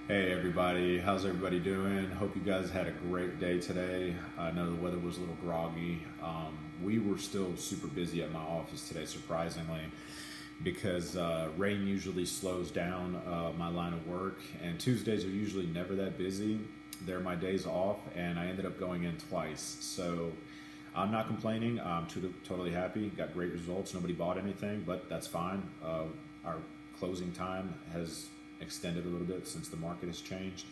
Hey everybody, how's everybody doing? Hope you guys had a great day today. I know the weather was a little groggy. We were still super busy at my office today, surprisingly, because rain usually slows down my line of work, and Tuesdays are usually never that busy. They're my days off, and I ended up going in twice. So I'm not complaining. I'm totally happy. Got great results. Nobody bought anything, but that's fine. Our closing time has extended a little bit since the market has changed.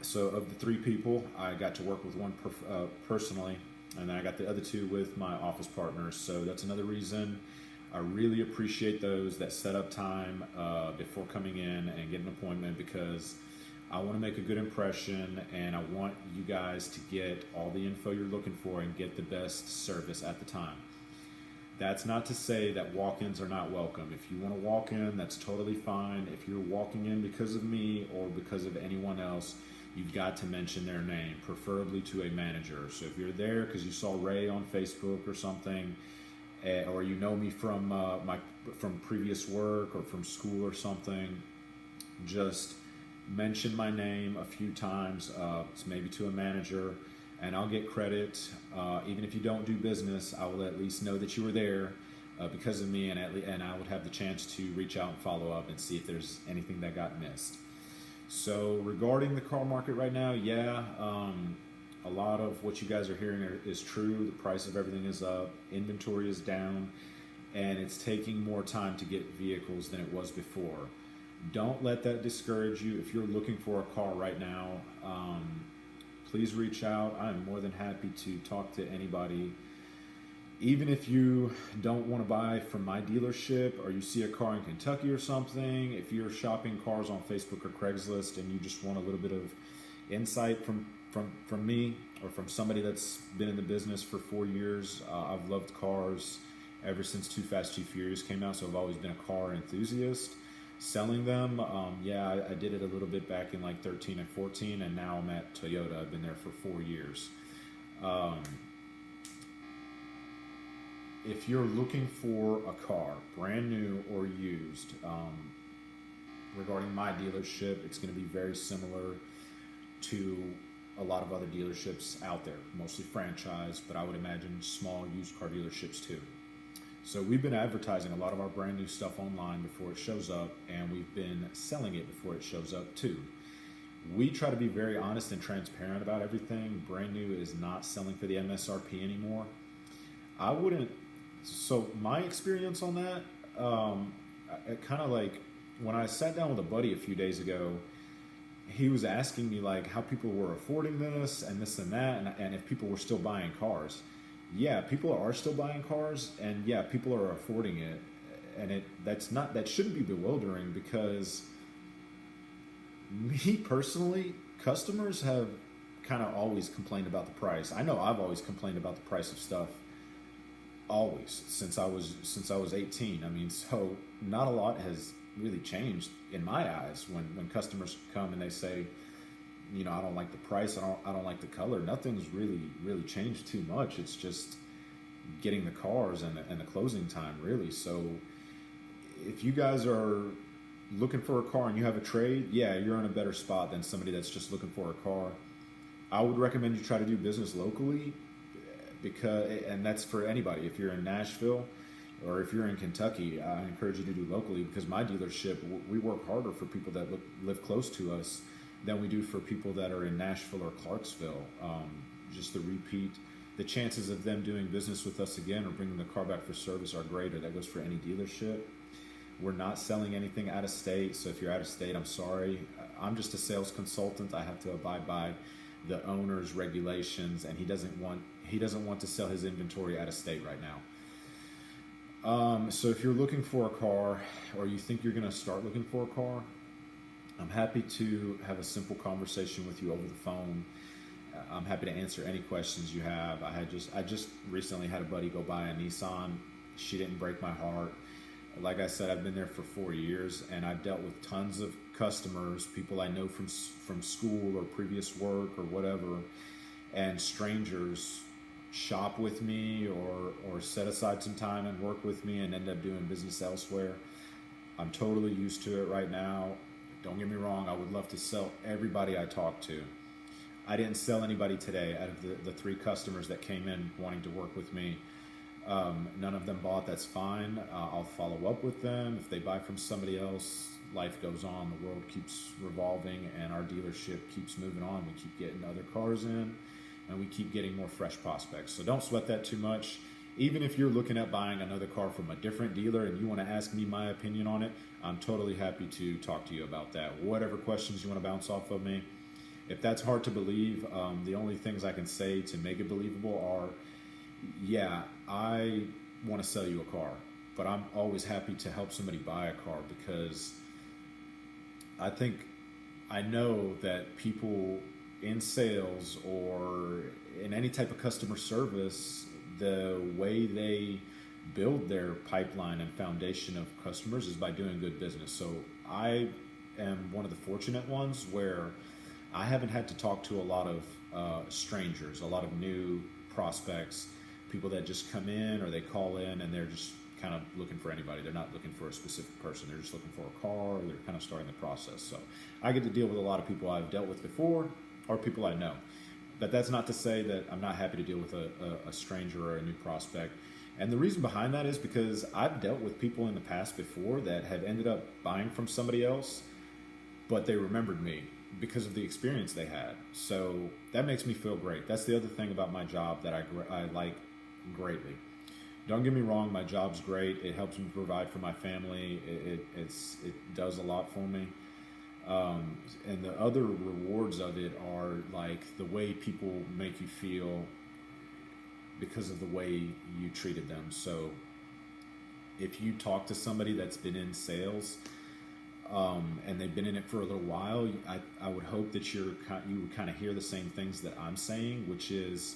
So of the three people, I got to work with one personally, and then I got the other two with my office partners. So that's another reason I really appreciate those that set up time before coming in and get an appointment, because I want to make a good impression and I want you guys to get all the info you're looking for and get the best service at the time. That's not to say that walk-ins are not welcome. If you want to walk in, that's totally fine. If you're walking in because of me or because of anyone else, you've got to mention their name, preferably to a manager. So if you're there because you saw Rayy on Facebook or something, or you know me from from previous work or from school or something, just mention my name a few times, maybe to a manager, and I'll get credit. Even if you don't do business, I will at least know that you were there because of me, and I would have the chance to reach out and follow up and see if there's anything that got missed. So regarding the car market right now, yeah, a lot of what you guys are hearing is true. The price of everything is up, inventory is down, and it's taking more time to get vehicles than it was before. Don't let that discourage you. If you're looking for a car right now, please reach out. I'm more than happy to talk to anybody. Even if you don't want to buy from my dealership or you see a car in Kentucky or something, if you're shopping cars on Facebook or Craigslist and you just want a little bit of insight from me or from somebody that's been in the business for 4 years, I've loved cars ever since Too Fast, Too Furious came out, so I've always been a car enthusiast. Selling them, yeah, I did it a little bit back in like 13 and 14, and now I'm at Toyota. I've been there for 4 years. Um, if you're looking for a car, brand new or used, regarding my dealership, it's going to be very similar to a lot of other dealerships out there, mostly franchise, but I would imagine small used car dealerships too. So we've been advertising a lot of our brand new stuff online before it shows up, and we've been selling it before it shows up too. We try to be very honest and transparent about everything. Brand new is not selling for the MSRP anymore. I wouldn't. So my experience on that, it kind of like when I sat down with a buddy a few days ago, he was asking me like how people were affording this and this and that, and if people were still buying cars. Yeah, people are still buying cars, and yeah, people are affording it, and that shouldn't be bewildering, because me personally, customers have kind of always complained about the price. I know I've always complained about the price of stuff, always since I was 18. I mean, so not a lot has really changed in my eyes when customers come and they say, I don't like the price, I don't like the color. Nothing's really changed too much. It's just getting the cars and the closing time, really. So if you guys are looking for a car and you have a trade, yeah, you're in a better spot than somebody that's just looking for a car. I would recommend you try to do business locally, and that's for anybody. If you're in Nashville or if you're in Kentucky, I encourage you to do locally, because my dealership, we work harder for people that live close to us than we do for people that are in Nashville or Clarksville. Just the chances of them doing business with us again or bringing the car back for service are greater. That goes for any dealership. We're not selling anything out of state, so if you're out of state, I'm sorry. I'm just a sales consultant. I have to abide by the owner's regulations, and he doesn't want to sell his inventory out of state right now. So if you're looking for a car, or you think you're going to start looking for a car, I'm happy to have a simple conversation with you over the phone. I'm happy to answer any questions you have. I just recently had a buddy go buy a Nissan. She didn't break my heart. Like I said, I've been there for 4 years, and I've dealt with tons of customers, people I know from school or previous work or whatever, and strangers shop with me or set aside some time and work with me and end up doing business elsewhere. I'm totally used to it right now. Don't get me wrong, I would love to sell everybody I talk to. I didn't sell anybody today out of the 3 customers that came in wanting to work with me. None of them bought. That's fine. I'll follow up with them. If they buy from somebody else, life goes on. The world keeps revolving and our dealership keeps moving on. We keep getting other cars in and we keep getting more fresh prospects. So don't sweat that too much. Even if you're looking at buying another car from a different dealer and you want to ask me my opinion on it, I'm totally happy to talk to you about that. Whatever questions you want to bounce off of me. If that's hard to believe, the only things I can say to make it believable are, yeah, I want to sell you a car, but I'm always happy to help somebody buy a car because I know that people in sales or in any type of customer service, the way they build their pipeline and foundation of customers is by doing good business. So I am one of the fortunate ones where I haven't had to talk to a lot of strangers, a lot of new prospects, people that just come in or they call in and they're just kind of looking for anybody. They're not looking for a specific person. They're just looking for a car. Or they're kind of starting the process. So I get to deal with a lot of people I've dealt with before or people I know. But that's not to say that I'm not happy to deal with a stranger or a new prospect. And the reason behind that is because I've dealt with people in the past before that have ended up buying from somebody else, but they remembered me because of the experience they had. So that makes me feel great. That's the other thing about my job that I like greatly. Don't get me wrong, my job's great. It helps me provide for my family. It does a lot for me. And the other rewards of it are like the way people make you feel because of the way you treated them. So if you talk to somebody that's been in sales, and they've been in it for a little while, I would hope that you would kind of hear the same things that I'm saying, which is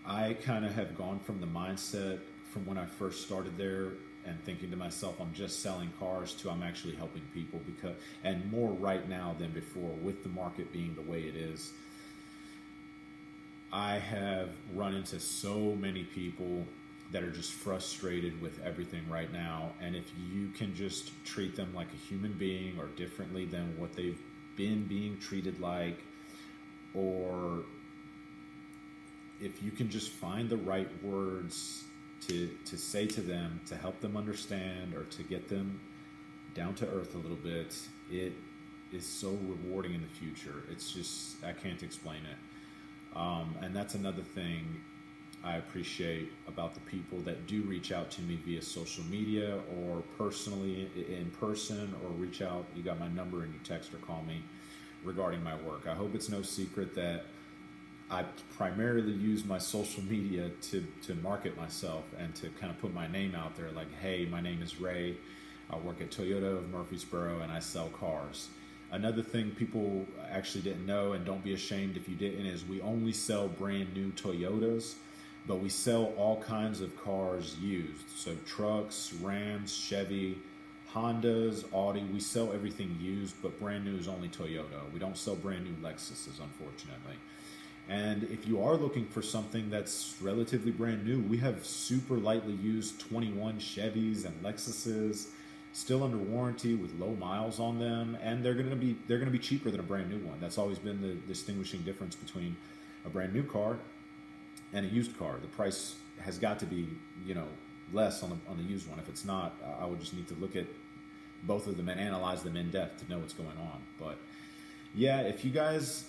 I kind of have gone from the mindset from when I first started there and thinking to myself, I'm just selling cars, to I'm actually helping people, and more right now than before with the market being the way it is. I have run into so many people that are just frustrated with everything right now. And if you can just treat them like a human being or differently than what they've been being treated like, or if you can just find the right words to say to them to help them understand or to get them down to earth a little bit, it is so rewarding in the future. It's just, I can't explain it. And that's another thing I appreciate about the people that do reach out to me via social media or personally in person, or reach out. You got my number and you text or call me regarding my work. I hope it's no secret that I primarily use my social media to market myself and to kind of put my name out there. Like, hey, my name is Rayy. I work at Toyota of MBoro and I sell cars. Another thing people actually didn't know, and don't be ashamed if you didn't, is we only sell brand new Toyotas. But we sell all kinds of cars used. So trucks, Rams, Chevy, Hondas, Audi. We sell everything used, but brand new is only Toyota. We don't sell brand new Lexuses, unfortunately. And if you are looking for something that's relatively brand new, we have super lightly used 21 Chevys and Lexuses, still under warranty with low miles on them, and they're gonna be cheaper than a brand new one. That's always been the distinguishing difference between a brand new car and a used car. The price has got to be, less on the used one. If it's not, I would just need to look at both of them and analyze them in depth to know what's going on. But yeah, if you guys,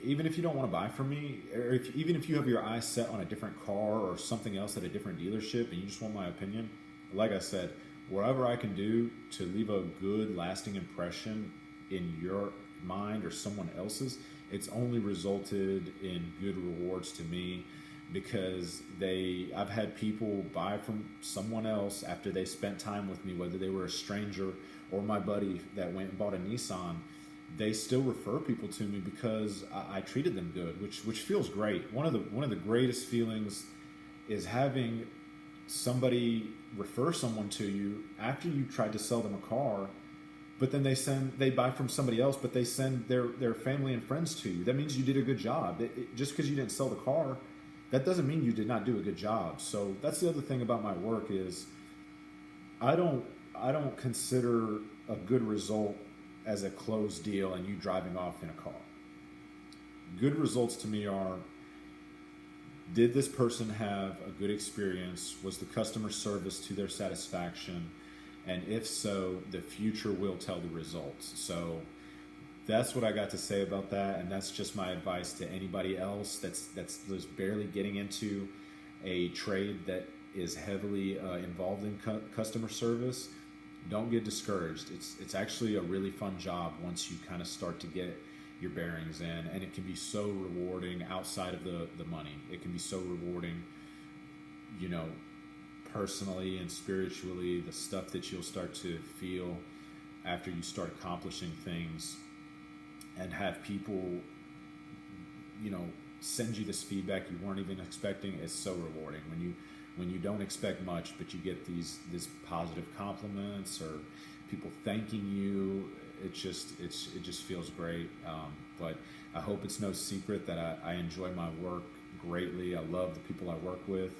even if you don't want to buy from me, or even if you have your eyes set on a different car or something else at a different dealership and you just want my opinion, like I said, whatever I can do to leave a good, lasting impression in your mind or someone else's, it's only resulted in good rewards to me, because I've had people buy from someone else after they spent time with me, whether they were a stranger or my buddy that went and bought a Nissan. They still refer people to me because I treated them good, which feels great. One of the greatest feelings is having somebody refer someone to you after you tried to sell them a car, but then they buy from somebody else, but they send their family and friends to you. That means you did a good job. Just because you didn't sell the car, that doesn't mean you did not do a good job. So that's the other thing about my work is I don't consider a good result as a closed deal and you driving off in a car. Good results to me are, did this person have a good experience? Was the customer service to their satisfaction? And if so, the future will tell the results. So that's what I got to say about that. And that's just my advice to anybody else that's just barely getting into a trade that is heavily involved in customer service. Don't get discouraged. It's actually a really fun job once you kind of start to get your bearings in, and it can be so rewarding outside of the money. It can be so rewarding, you know, personally and spiritually, the stuff that you'll start to feel after you start accomplishing things and have people, you know, send you this feedback you weren't even expecting. Is so rewarding when you don't expect much, but you get these positive compliments or people thanking you. It just feels great. But I hope it's no secret that I enjoy my work greatly. I love the people I work with.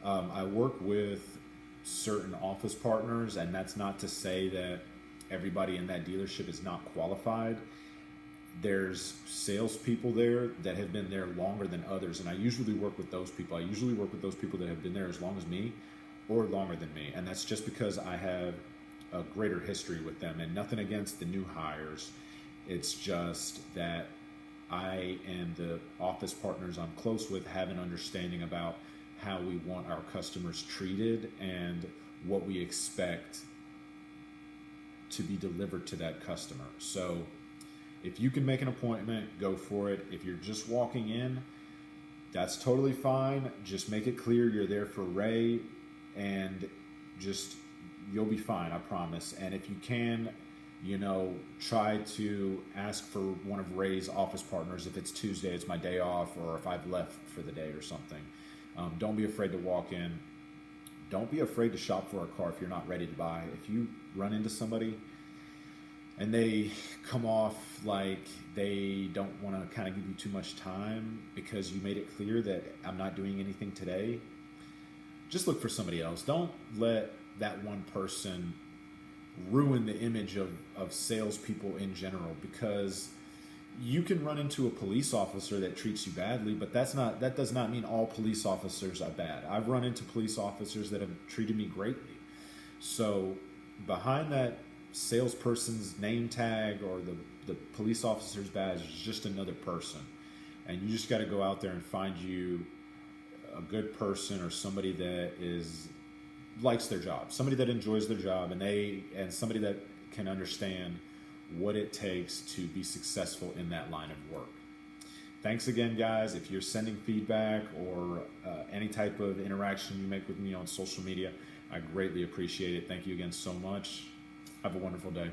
I work with certain office partners, and that's not to say that everybody in that dealership is not qualified. There's salespeople there that have been there longer than others, and I usually work with those people. I usually work with those people that have been there as long as me or longer than me, and that's just because I have a greater history with them, and nothing against the new hires. It's just that I and the office partners I'm close with have an understanding about how we want our customers treated and what we expect to be delivered to that customer. So if you can make an appointment, go for it. If you're just walking in, that's totally fine. Just make it clear you're there for Rayy, and you'll be fine, I promise. And if you can, you know, try to ask for one of Ray's office partners. If it's Tuesday, it's my day off, or if I've left for the day or something. Don't be afraid to walk in. Don't be afraid to shop for a car if you're not ready to buy. If you run into somebody and they come off like they don't want to kind of give you too much time because you made it clear that I'm not doing anything today, just look for somebody else. Don't let that one person ruin the image of salespeople in general, because you can run into a police officer that treats you badly, but that does not mean all police officers are bad. I've run into police officers that have treated me greatly. So behind that salesperson's name tag or the police officer's badge is just another person, and you just got to go out there and find you a good person, or somebody that likes their job, somebody that enjoys their job, and somebody that can understand what it takes to be successful in that line of work. Thanks again, guys. If you're sending feedback or any type of interaction you make with me on social media, I greatly appreciate it. Thank you again so much. Have a wonderful day.